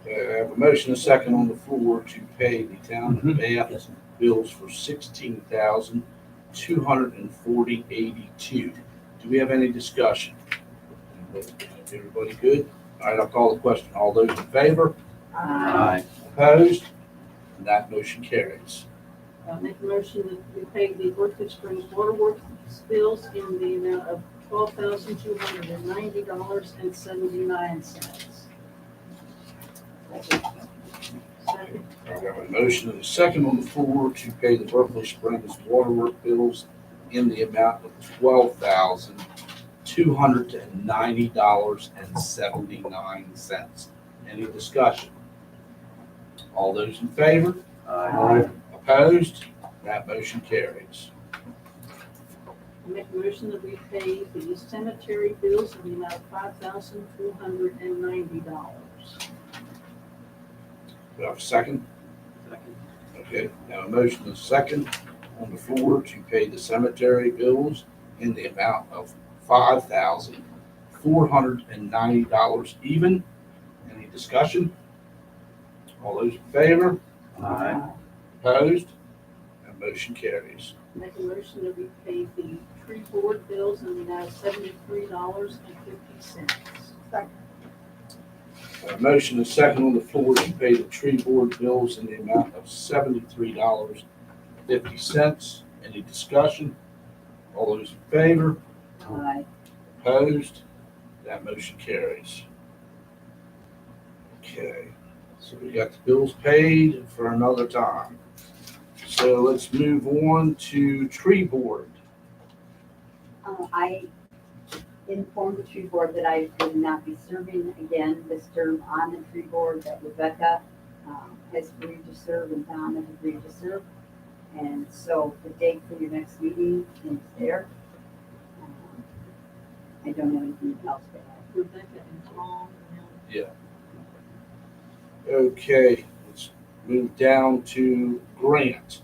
Okay, I have a motion, a second on the floor to pay the town of Bath bills for $16,240.82. Do we have any discussion? Everybody good? All right, I'll call the question. All those in favor? Aye. Opposed? And that motion carries. Make a motion that we pay the Berkeley Springs Water Works bills in the amount of $12,290.79. Second. I have a motion and a second on the floor to pay the Berkeley Springs Waterworks bills in the amount of $12,290.79. Any discussion? All those in favor? Aye. Opposed? That motion carries. Make a motion that we pay the cemetery bills in the amount of $5,490. Do I have a second? Second. Okay, now a motion and a second on the floor to pay the cemetery bills in the amount of $5,490 even. Any discussion? All those in favor? Aye. Opposed? That motion carries. Make a motion that we pay the tree board bills in the amount of $73.50. A motion and a second on the floor to pay the tree board bills in the amount of $73.50. Any discussion? All those in favor? Aye. Opposed? That motion carries. Okay, So we got the bills paid for another time. So let's move on to tree board. I informed the tree board that I would not be serving again this term on the tree board, that Rebecca has agreed to serve and Don has agreed to serve. And so the date for your next meeting is there. I don't have anything else to add. Rebecca and Tom. Okay, let's move down to grant.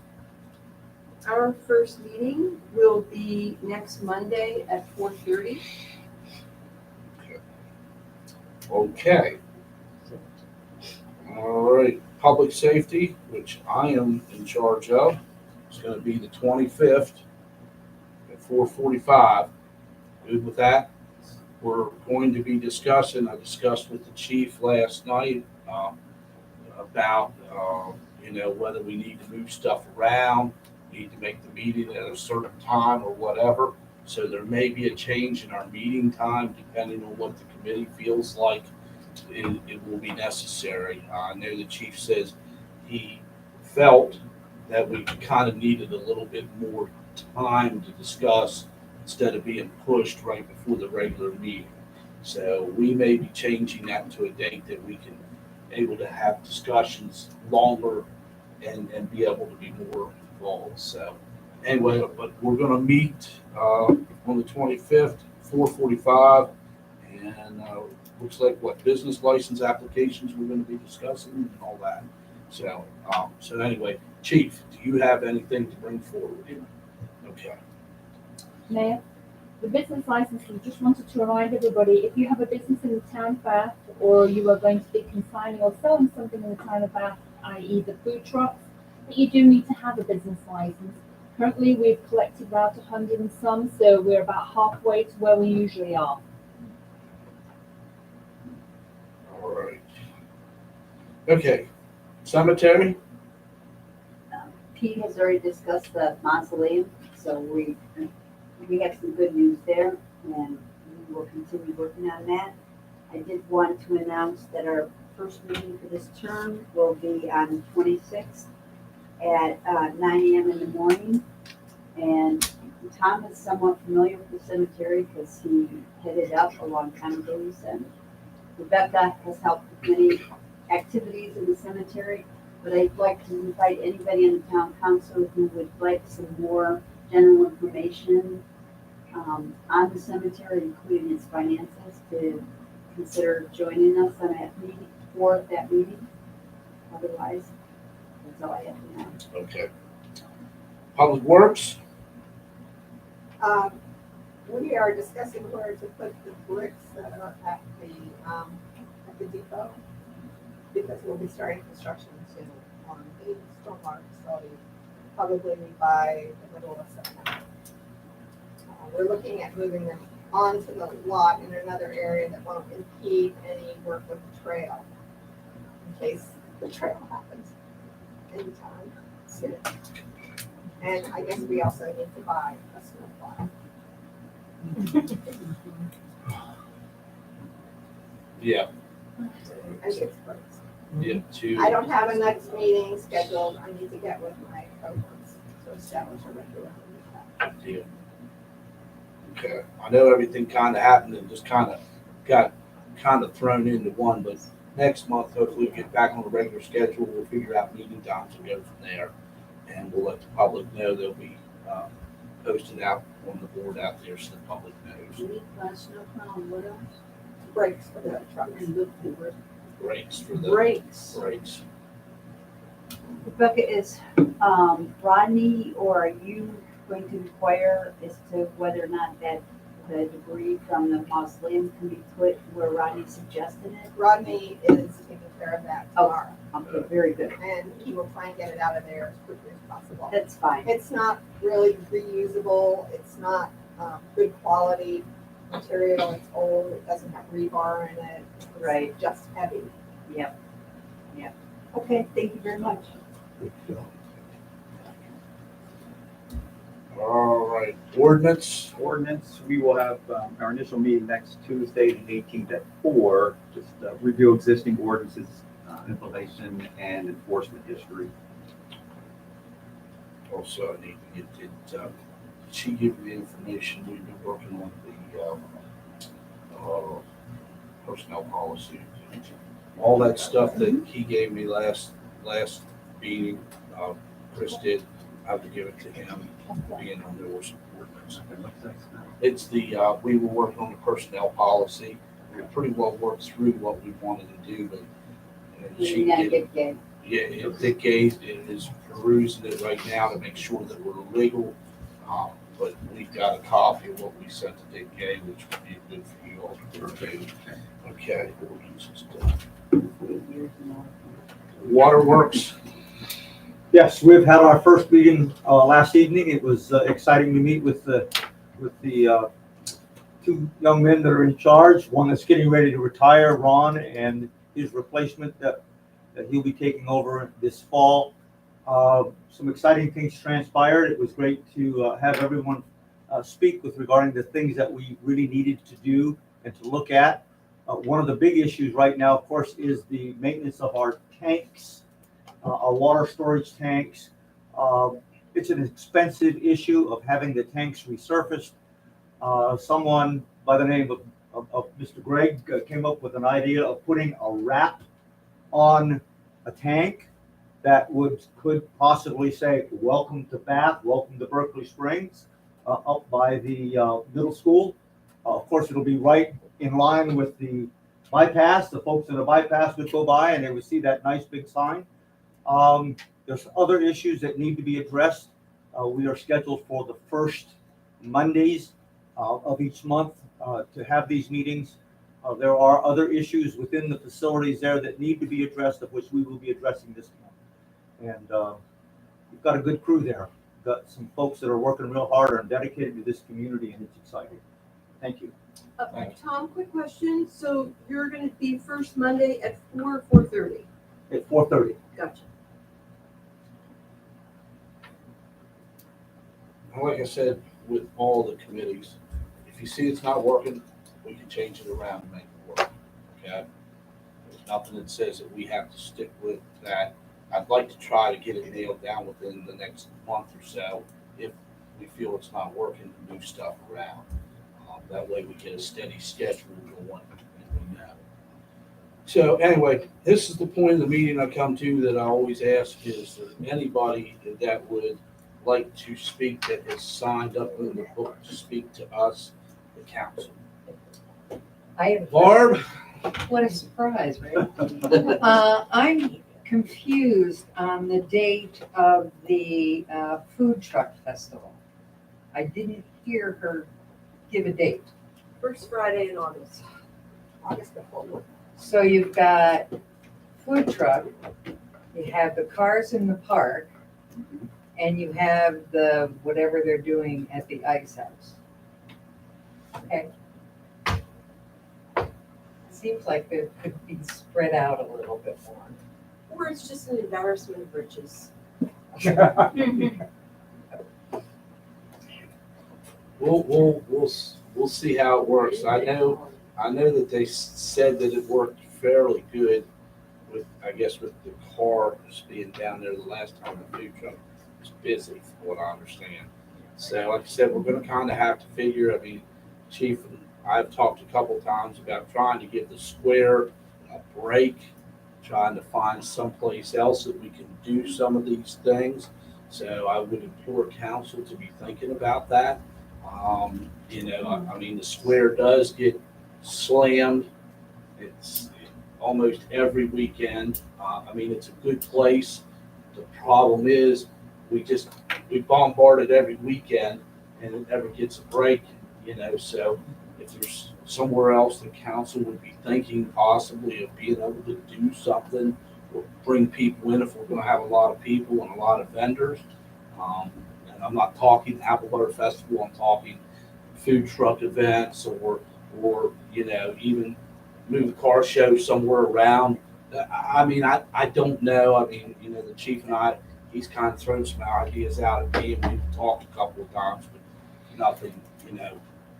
Our first meeting will be next Monday at 4:30. Okay. All right, public safety, which I am in charge of, is gonna be the 25th at 4:45. Good with that? We're going to be discussing, I discussed with the chief last night, about, whether we need to move stuff around, need to make the meeting at a certain time or whatever. So there may be a change in our meeting time depending on what the committee feels like it will be necessary. I know the chief says he felt that we kind of needed a little bit more time to discuss instead of being pushed right before the regular meeting. So we may be changing that to a date that we can able to have discussions longer and be able to be more involved. So anyway, but we're gonna meet on the 25th, 4:45, and looks like what business license applications we're gonna be discussing and all that. So so anyway, Chief, do you have anything to bring forward here? Okay. Mayor, the business license, we just wanted to remind everybody, if you have a business in the town of Bath, or you are going to be consigning or selling something in the town of Bath, i.e. the food trucks, that you do need to have a business license. Currently, we've collected about 100 and some, so we're about halfway to where we usually are. All right. Okay, cemetery? Pete has already discussed the mausoleum, so we have some good news there, and we will continue working on that. I did want to announce that our first meeting for this term will be on the 26th at 9 a.m. in the morning. And Tom is somewhat familiar with the cemetery because he headed up a long time ago, and Rebecca has helped with many activities in the cemetery. But I'd like to invite anybody in the town council who would like some more general information on the cemetery, including its finances, to consider joining us on that meeting, for that meeting. Otherwise, that's all I have to know. Okay. Public Works? We are discussing where to put the bricks that are at the depot, because we'll be starting construction soon on the stormwater facility, probably by the middle of September. We're looking at moving them onto the lot in another area that won't impede any work with the trail, in case the trail happens anytime soon. And I guess we also need to buy a snowplow. Yeah. And it's bricks. Yeah, two. I don't have a next meeting scheduled. I need to get with my cohorts to establish a regular meeting. Deal. Okay, I know everything kind of happened and just got thrown into one, but next month, hopefully we'll get back on the regular schedule. We'll figure out meeting times and go from there. And we'll let the public know. They'll be posted out on the board out there so the public knows. We need class snowplow and what else? Brakes for the trucks. And look for Brakes for the Brakes. brakes. Rebecca, is Rodney, or are you going to inquire as to whether or not that the debris from the mausoleum can be put where Rodney suggested it? Rodney is taking care of that tomorrow. Okay, very good. And he will try and get it out of there as quickly as possible. That's fine. It's not really reusable. It's not good quality material. It's old. It doesn't have rebar in it. It's Right. just heavy. Yep. Okay, thank you very much. All right, ordinance. Ordinance, we will have our initial meeting next Tuesday, the 18th at 4. Just review existing ordinances information and enforcement history. Also, I need to get it, she gave me the information, we've been working on the, personnel policy. All that stuff that he gave me last meeting, Chris did, I have to give it to him, being on the ordinance. It's the, we were working on the personnel policy, we pretty well worked through what we wanted to do, but she did. Yeah, Dick Gaze is perusing it right now to make sure that we're legal. But we've got a copy of what we sent to Dick Gay, which would be good for you all to review. Okay. Waterworks. Yes, we've had our first meeting last evening. It was exciting to meet with the two young men that are in charge. One that's getting ready to retire, Ron, and his replacement that he'll be taking over this fall. Some exciting things transpired. It was great to have everyone speak with regarding the things that we really needed to do and to look at. One of the big issues right now, of course, is the maintenance of our tanks, our water storage tanks. It's an expensive issue of having the tanks resurfaced. Someone by the name of Mr. Greg came up with an idea of putting a wrap on a tank that could possibly say, welcome to Bath, welcome to Berkeley Springs, up by the middle school. Of course, it'll be right in line with the bypass. The folks in the bypass would go by and they would see that nice big sign. There's other issues that need to be addressed. We are scheduled for the first Mondays of each month to have these meetings. There are other issues within the facilities there that need to be addressed, of which we will be addressing this month. And we've got a good crew there. We've got some folks that are working real hard and dedicated to this community, and it's exciting. Thank you. Tom, quick question. So you're going to be first Monday at 4 or 4:30? At 4:30. Gotcha. Like I said, with all the committees, if you see it's not working, we can change it around and make it work. Okay? There's nothing that says that we have to stick with that. I'd like to try to get it nailed down within the next month or so. If we feel it's not working, to move stuff around. That way we get a steady schedule going and we know. So anyway, this is the point of the meeting I come to that I always ask, is there anybody that would like to speak that has signed up in the book to speak to us, the council? I have Barb? What a surprise, right? I'm confused on the date of the food truck festival. I didn't hear her give a date. First Friday in August. August the 4th. So you've got food truck, you have the cars in the park, and you have the whatever they're doing at the ice house. Okay. Seems like it could be spread out a little bit more. Or it's just an embarrassment of riches. We'll see how it works. I know that they said that it worked fairly good with, I guess, with the car just being down there the last time the food truck was busy, from what I understand. So like I said, we're gonna kind of have to figure, I mean, Chief and I've talked a couple times about trying to give the square a break, trying to find someplace else that we can do some of these things. So I would implore council to be thinking about that. I mean, the square does get slammed. It's almost every weekend. I mean, it's a good place. The problem is we bombard it every weekend and it never gets a break, so if there's somewhere else the council would be thinking possibly of being able to do something or bring people in if we're going to have a lot of people and a lot of vendors. And I'm not talking Apple Butter Festival, I'm talking food truck events or even move the car show somewhere around. I mean, I don't know. I mean, the chief and I, he's kind of thrown some ideas out at me and we've talked a couple of times, but nothing,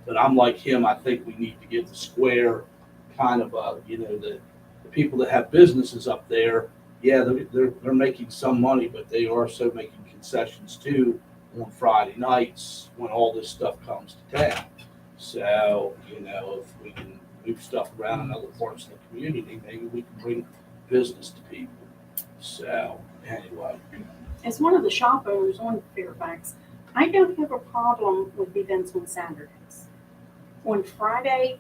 But I'm like him. I think we need to give the square kind of the the people that have businesses up there, yeah, they're making some money, but they are also making concessions too on Friday nights when all this stuff comes to town. So, you know, if we can move stuff around in other parts of the community, maybe we can bring business to people. So, anyway. As one of the shop owners on Fairfax, I don't have a problem with events on Saturdays. On Friday,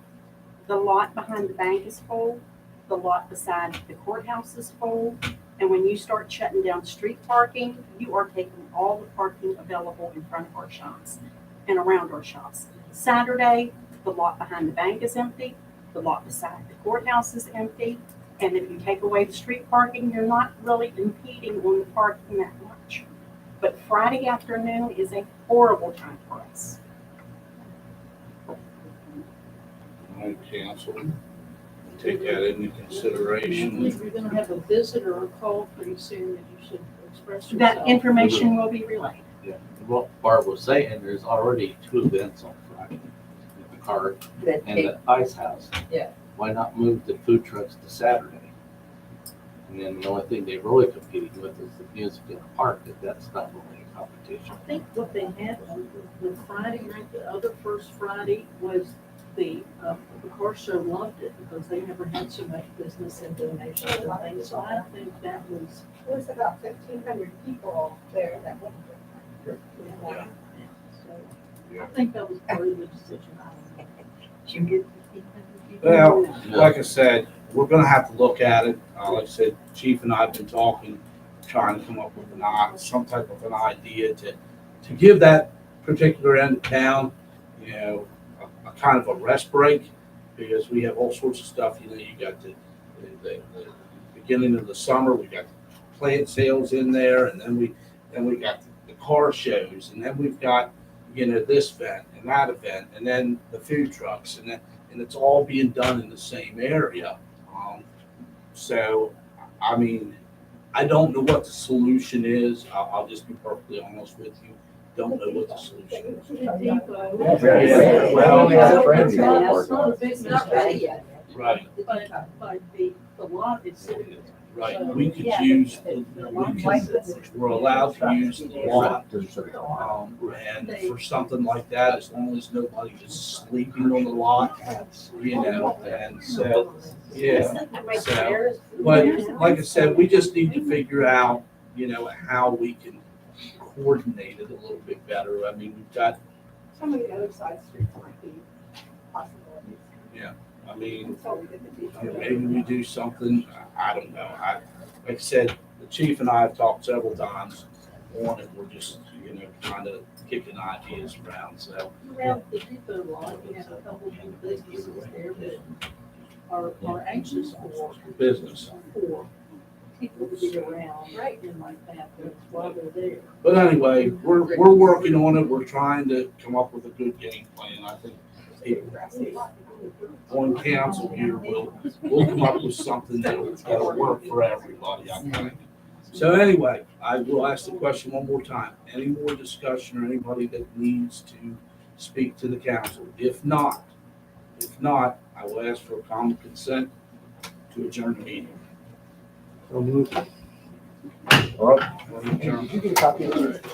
the lot behind the bank is full, the lot beside the courthouse is full, and when you start shutting down street parking, you are taking all the parking available in front of our shops and around our shops. Saturday, the lot behind the bank is empty, the lot beside the courthouse is empty, and if you take away the street parking, you're not really impeding on the parking that much. But Friday afternoon is a horrible time for us. All right, council, take that into consideration. If you're gonna have a visitor or call pretty soon, that you should express yourself. That information will be relayed. Yeah, what Barb was saying, there's already 2 events on Friday. The cart and the ice house. Yeah. Why not move the food trucks to Saturday? And then the only thing they're really competing with is the music in the park, that's not really a competition. I think what they had on the Friday night, the other first Friday, was the car show loved it because they never had so much business and donations and things. So I think that was. It was about 1,500 people there that went. Yeah. So I think that was part of the decision. You get Well, like I said, we're gonna have to look at it. Like I said, Chief and I have been talking, trying to come up with some type of an idea to give that particular end of town, you know, a kind of a rest break, because we have all sorts of stuff. You know, you got the beginning of the summer, we got plant sales in there, and then we got the car shows, and then we've got, you know, this event and that event, and then the food trucks, and it's all being done in the same area. So, I mean, I don't know what the solution is. I'll just be perfectly honest with you. Don't know what the solution is. Yeah, well, It's not ready yet. Right, But the lot is sitting there. right. We could use, we're allowed to use the lot. And for something like that, as long as nobody is sleeping on the lot, you know, and so, yeah. So, but like I said, we just need to figure out, you know, how we can coordinate it a little bit better. I mean, we've got, Some of the other side streets might be possibilities. yeah, I mean, Until we get the details. maybe we do something, I don't know. Like I said, the chief and I have talked several times on it. We're just, you know, trying to kicking ideas around, so. Around the depot lot, we have a couple of businesses there that are anxious for Business. people to be around, right, and like that, that's why they're there. But anyway, we're working on it. We're trying to come up with a good game plan. I think people on council here we'll come up with something that'll work for everybody, I think. So anyway, I will ask the question one more time. Any more discussion or anybody that needs to speak to the council? If not, I will ask for a common consent to adjourn the meeting. So moved. All right. we'll adjourn. You can copy it.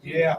Yeah.